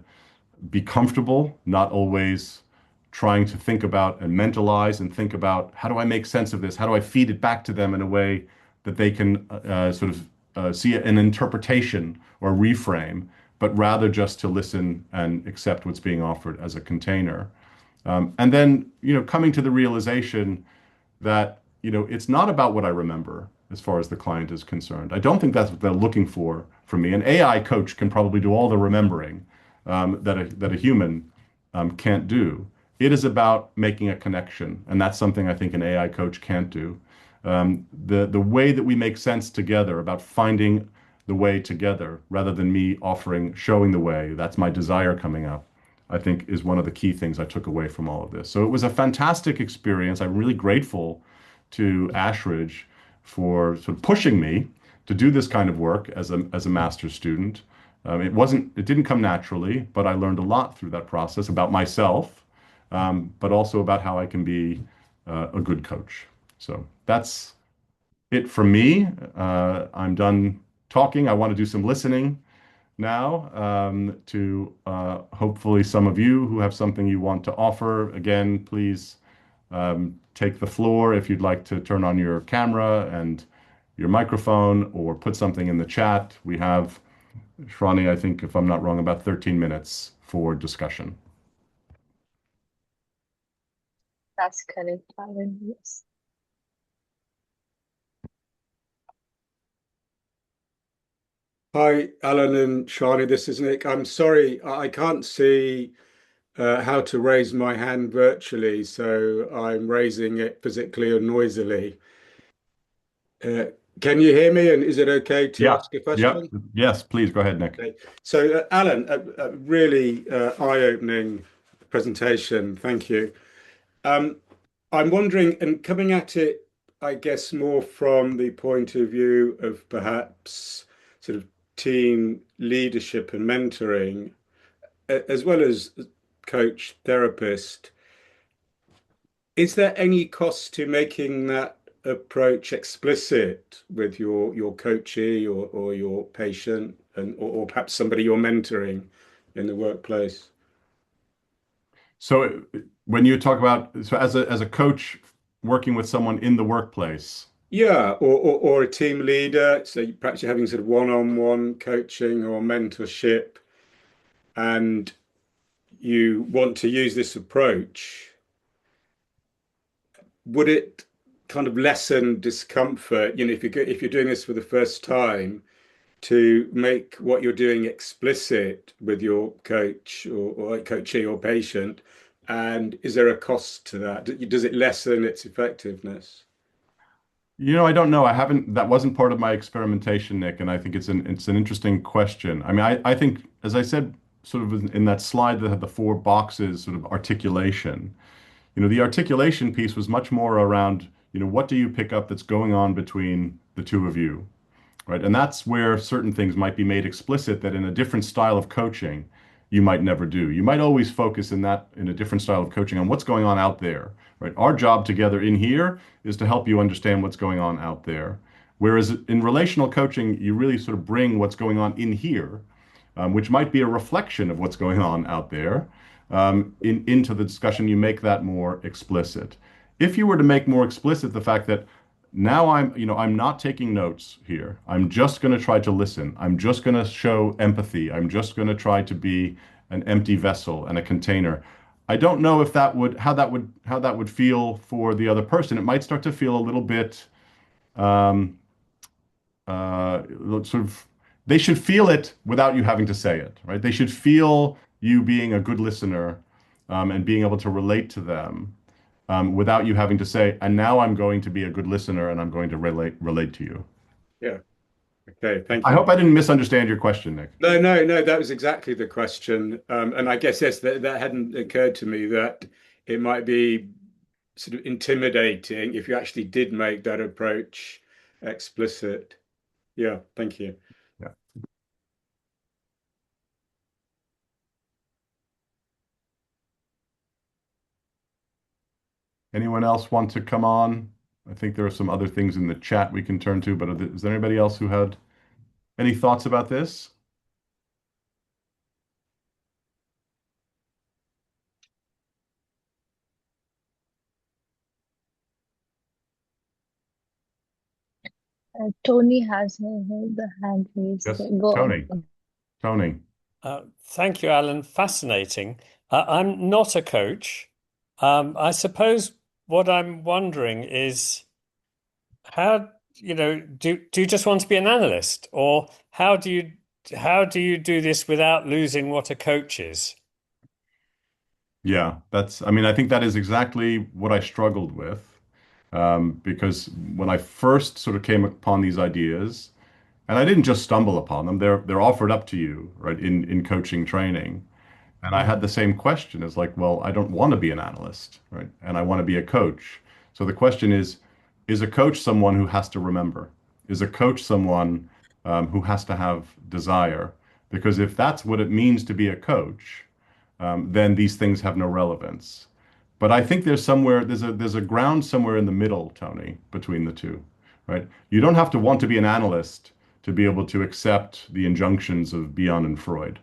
be comfortable, not always trying to think about and mentalize and think about how do I make sense of this? How do I feed it back to them in a way that they can sort of see an interpretation or reframe, but rather just to listen and accept what's being offered as a container. And then, coming to the realization that, it's not about what I remember as far as the client is concerned. I don't think that's what they're looking for from me. An AI coach can probably do all the remembering that a human can't do. It is about making a connection, and that's something I think an AI coach can't do. The way that we make sense together, about finding the way together, rather than me showing the way, that's my desire coming up, I think is one of the key things I took away from all of this. So it was a fantastic experience. I'm really grateful to Ashridge for sort of pushing me to do this kind of work as a master's student. It didn't come naturally, but I learned a lot through that process about myself, but also about how I can be a good coach. So that's it from me. I'm done talking. I want to do some listening now, to hopefully some of you who have something you want to offer. Again, please take the floor if you'd like to turn on your camera and your microphone or put something in the chat. We have, Shrani, I think, if I'm not wrong, about 13 minutes for discussion. That's correct, Alan. Yes. Hi, Alan and Shani. This is Nick. I'm sorry, I can't see how to raise my hand virtually, so I'm raising it physically or noisily. Can you hear me? And is it okay to Yeah. ask a Yep. question? Yes, please go ahead, Nick. Okay. So, Alan, a really eye-opening presentation. Thank you. I'm wondering, and coming at it, I guess, more from the point of view of perhaps sort of team leadership and mentoring, as well as coach, therapist, is there any cost to making that approach explicit with your coachee or your patient or perhaps somebody you're mentoring in the workplace? So when you talk about, so as a coach working with someone in the workplace. Yeah, or a team leader. So perhaps you're having sort of one-on-one coaching or mentorship, and you want to use this approach. Would it kind of lessen discomfort, if you're doing this for the first time, to make what you're doing explicit with your coach or coachee or patient? And is there a cost to that? Does it lessen its effectiveness? I don't know. That wasn't part of my experimentation, Nick, and I think it's an interesting question. I mean, I think, as I said, sort of in that slide that had the four boxes, sort of articulation, the articulation piece was much more around, what do you pick up that's going on between the two of you, right? And that's where certain things might be made explicit that in a different style of coaching, you might never do. You might always focus in a different style of coaching on what's going on out there, right? Our job together in here is to help you understand what's going on out there. Whereas in relational coaching, you really sort of bring what's going on in here, which might be a reflection of what's going on out there, into the discussion. You make that more explicit. If you were to make more explicit the fact that now I'm not taking notes here. I'm just going to try to listen. I'm just going to show empathy. I'm just going to try to be an empty vessel and a container. I don't know if how that would feel for the other person. It might start to feel a little bit, sort of, they should feel it without you having to say it, right? They should feel you being a good listener, and being able to relate to them, without you having to say, and now I'm going to be a good listener and I'm going to relate to you. Yeah. Okay. Thank I you. hope I didn't misunderstand your question, Nick. No, that was exactly the question. And I guess, yes, that hadn't occurred to me that it might be sort of intimidating if you actually did make that approach explicit. Yeah, thank you. Yeah. Anyone else want to come on? I think there are some other things in the chat we can turn to, but is there anybody else who had any thoughts about this? Tony has the hand raised. Yes, Go Tony. on. Tony. Thank you, Alan. Fascinating. I'm not a coach. I suppose what I'm wondering is how, do you just want to be an analyst, or how do you do this without losing what a coach is? Yeah, I think that is exactly what I struggled with. Because when I first sort of came upon these ideas, and I didn't just stumble upon them, they're offered up to you, right, in coaching training. And I had the same question as like, well, I don't want to be an analyst, right? And I want to be a coach. So the question is a coach someone who has to remember? Is a coach someone who has to have desire? Because if that's what it means to be a coach, then these things have no relevance. But I think there's a ground somewhere in the middle, Tony, between the two, right? You don't have to want to be an analyst to be able to accept the injunctions of Bion and Freud.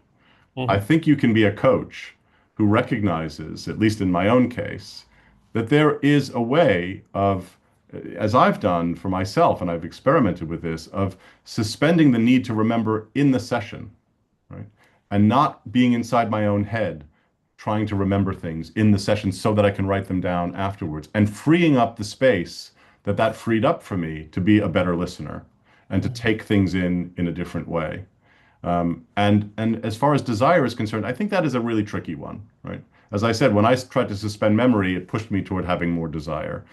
I think you can be a coach who recognizes, at least in my own case, that there is a way of, as I've done for myself, and I've experimented with this, of suspending the need to remember in the session, right? And not being inside my own head, trying to remember things in the session so that I can write them down afterwards, and freeing up the space that freed up for me to be a better listener and to take things in a different way. And as far as desire is concerned, I think that is a really tricky one, right? As I said, when I tried to suspend memory, it pushed me toward having more desire.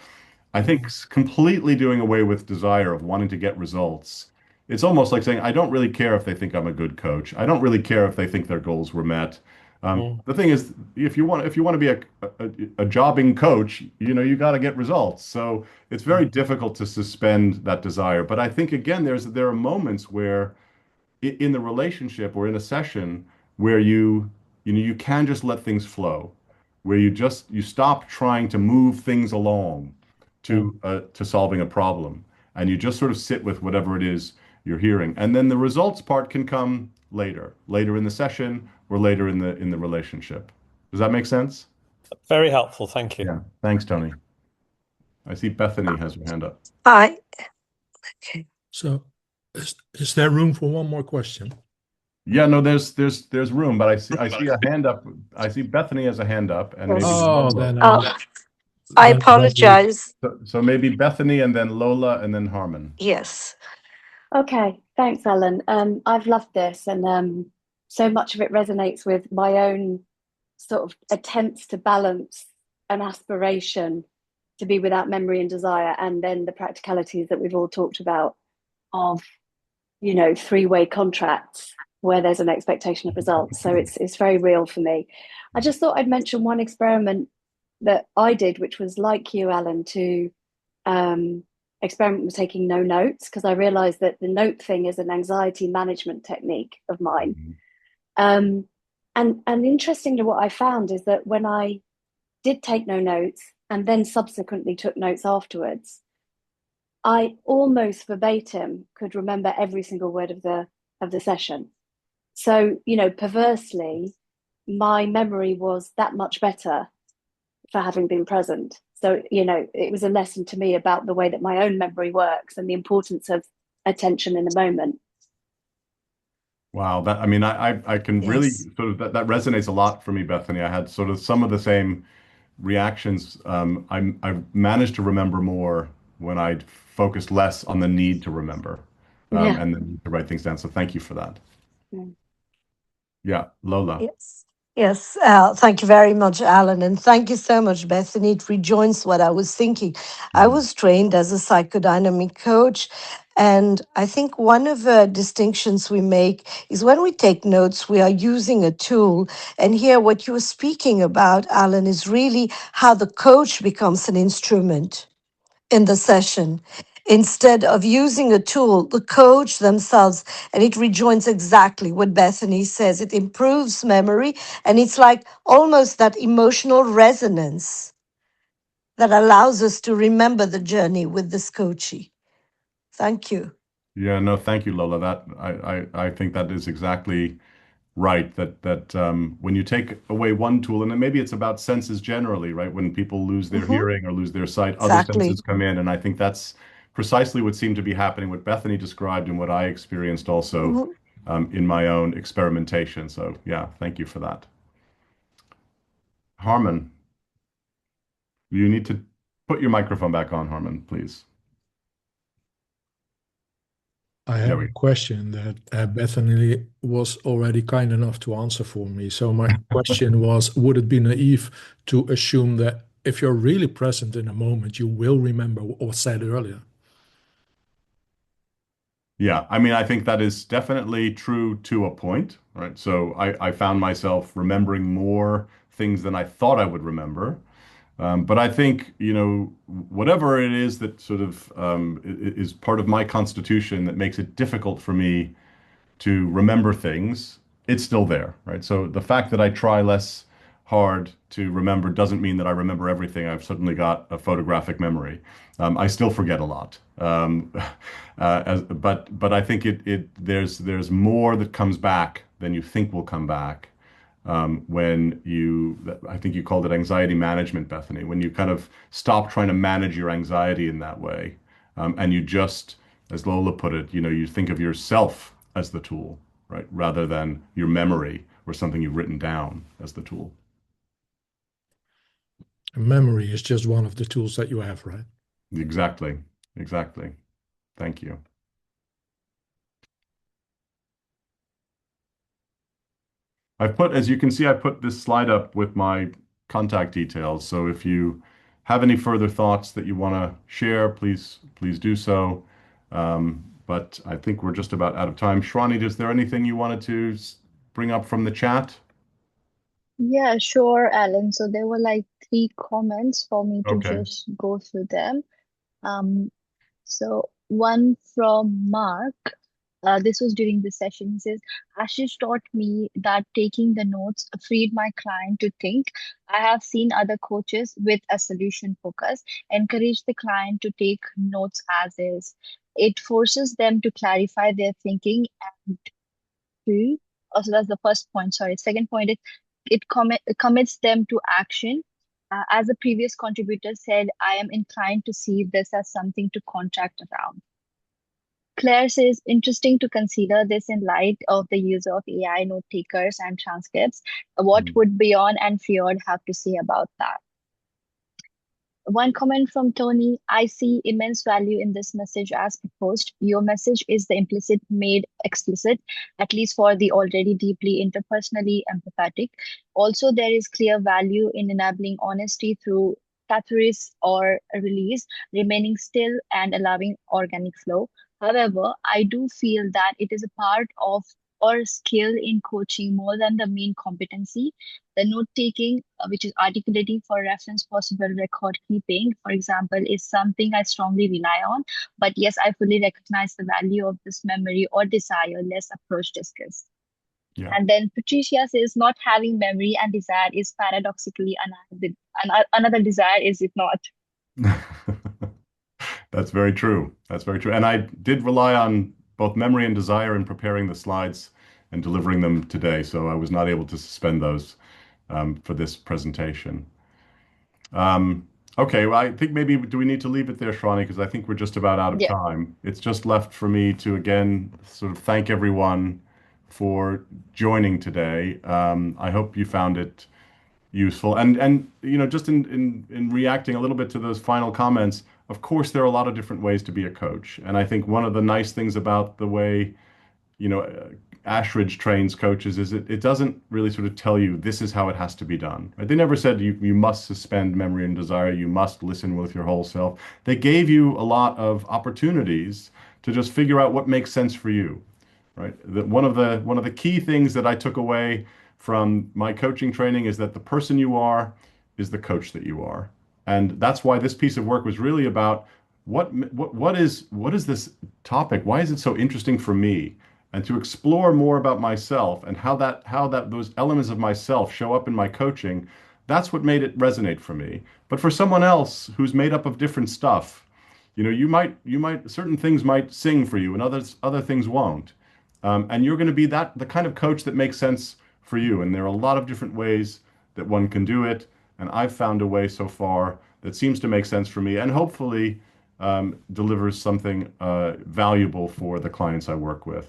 I think completely doing away with desire of wanting to get results, it's almost like saying, I don't really care if they think I'm a good coach. I don't really care if they think their goals were met. The thing is, if you want to be a jobbing coach, you got to get results. So it's very difficult to suspend that desire. But I think again, there are moments where in the relationship or in a session where you can just let things flow, where you stop trying to move things along to solving a problem, and you just sort of sit with whatever it is you're hearing, and then the results part can come later in the session or later in the relationship. Does that make sense? Very helpful. Thank you. Yeah. Thanks, Tony. I see Bethany has her hand up. Hi. Okay. So is there room for one more question? Yeah, no, there's room, but I see a hand up. I see Bethany has a hand up, and maybe Lola. Oh, I apologize. So maybe Bethany and then Lola and then Harmon. Yes. Okay, thanks, Alan. I've loved this, and so much of it resonates with my own sort of attempts to balance an aspiration to be without memory and desire, and then the practicalities that we've all talked about of, three-way contracts where there's an expectation of results. So it's very real for me. I just thought I'd mention one experiment that I did, which was like you, Alan, to experiment with taking no notes, because I realized that the note thing is an anxiety management technique of mine. And interestingly, what I found is that when I did take no notes and then subsequently took notes afterwards, I almost verbatim could remember every single word of the session. So, perversely, my memory was that much better for having been present. So, it was a lesson to me about the way that my own memory works and the importance of attention in the moment. Wow, I can really sort of that resonates a lot for me, Bethany. I had sort of some of the same reactions. I managed to remember more when I focused less on the need to remember and the need to write things down. So thank you for that. Yeah, Lola. Yes. Yes. Thank you very much, Alan. And thank you so much, Bethany. It rejoins what I was thinking. I was trained as a psychodynamic coach. And I think one of the distinctions we make is when we take notes, we are using a tool. And here, what you were speaking about, Alan, is really how the coach becomes an instrument in the session. Instead of using a tool, the coach themselves, and it rejoins exactly what Bethany says. It improves memory, and it's like almost that emotional resonance that allows us to remember the journey with this coachee. Thank you. Yeah, no, thank you, Lola. That I think that is exactly right. That when you take away one tool, and then maybe it's about senses generally, right? When people lose their Mhm. hearing or lose their sight, other Exactly. senses come in, and I think that's precisely what seemed to be happening, what Bethany described, and what I experienced also Mhm. in my own experimentation. So yeah, thank you for that. Harmon, you need to put your microphone back on, Harmon, please. I There have we a go. question that Bethany was already kind enough to answer for me. So my question was, would it be naive to assume that if you're really present in a moment, you will remember what was said earlier? Yeah, I mean, I think that is definitely true to a point, right? So I found myself remembering more things than I thought I would remember. But I think, whatever it is that sort of is part of my constitution that makes it difficult for me to remember things, it's still there, right? So the fact that I try less hard to remember doesn't mean that I remember everything. I've certainly got a photographic memory. I still forget a lot. But I think there's more that comes back than you think will come back when I think you called it anxiety management, Bethany, when you kind of stop trying to manage your anxiety in that way, and you just, as Lola put it, you think of yourself as the tool, right, rather than your memory or something you've written down as the tool. Memory is just one of the tools that you have, right? Exactly, exactly. Thank you. As you can see, I put this slide up with my contact details. So if you have any further thoughts that you want to share, please do so. But I think we're just about out of time. Shravani, is there anything you wanted to bring up from the chat? Yeah, sure, Alan. So there were like three comments for me to Okay. just go through them. Um, so one from Mark. This was during the session. He says, Ashish taught me that taking the notes freed my client to think. I have seen other coaches with a solution focus encourage the client to take notes as is. It forces them to clarify their thinking and to, also that's the first point, sorry. Second point is it commits them to action. As a previous contributor said, I am inclined to see this as something to contract around. Claire says, interesting to consider this in light of the use of AI note takers and transcripts. What Mm. would Bion and Freud have to say about that? One comment from Tony, I see immense value in this message as proposed. Your message is the implicit made explicit, at least for the already deeply interpersonally empathetic. Also, there is clear value in enabling honesty through catharsis or release, remaining still and allowing organic flow. However, I do feel that it is a part of or skill in coaching more than the main competency. The note taking, which is articulating for reference possible record keeping, for example, is something I strongly rely on. But yes, I fully recognize the value of this memory or desire less approach discussed. Yeah. And then Patricia says, not having memory and desire is paradoxically another desire, is it not? That's very true. That's very true. And I did rely on both memory and desire in preparing the slides and delivering them today, so I was not able to suspend those for this presentation. Okay, well, I think maybe do we need to leave it there, Shravani, because I think we're just about out of Yeah. time. It's just left for me to again sort of thank everyone for joining today. I hope you found it useful. And just in reacting a little bit to those final comments, of course, there are a lot of different ways to be a coach. And I think one of the nice things about the way, Ashridge trains coaches is it doesn't really sort of tell you this is how it has to be done. Right? They never said you must suspend memory and desire, you must listen with your whole self. They gave you a lot of opportunities to just figure out what makes sense for you. Right? One of the key things that I took away from my coaching training is that the person you are is the coach that you are. And that's why this piece of work was really about what is this topic? Why is it so interesting for me? And to explore more about myself and how those elements of myself show up in my coaching, that's what made it resonate for me. But for someone else who's made up of different stuff, you might certain things might sing for you and other things won't. And you're going to be the kind of coach that makes sense for you. And there are a lot of different ways that one can do it. And I've found a way so far that seems to make sense for me and hopefully delivers something valuable for the clients I work with.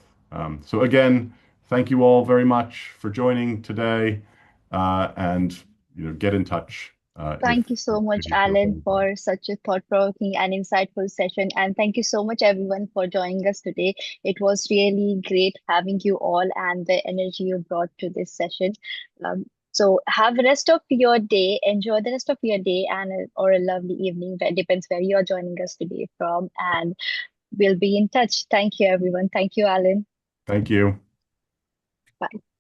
So again, thank you all very much for joining today, and get in touch. Thank you so much, if you feel Alan, qualified. for such a thought-provoking and insightful session. And thank you so much, everyone, for joining us today. It was really great having you all and the energy you brought to this session. So have the rest of your day. Enjoy the rest of your day or a lovely evening. That depends where you are joining us today from. And we'll be in touch. Thank you, everyone. Thank you, Alan. Thank you. Bye.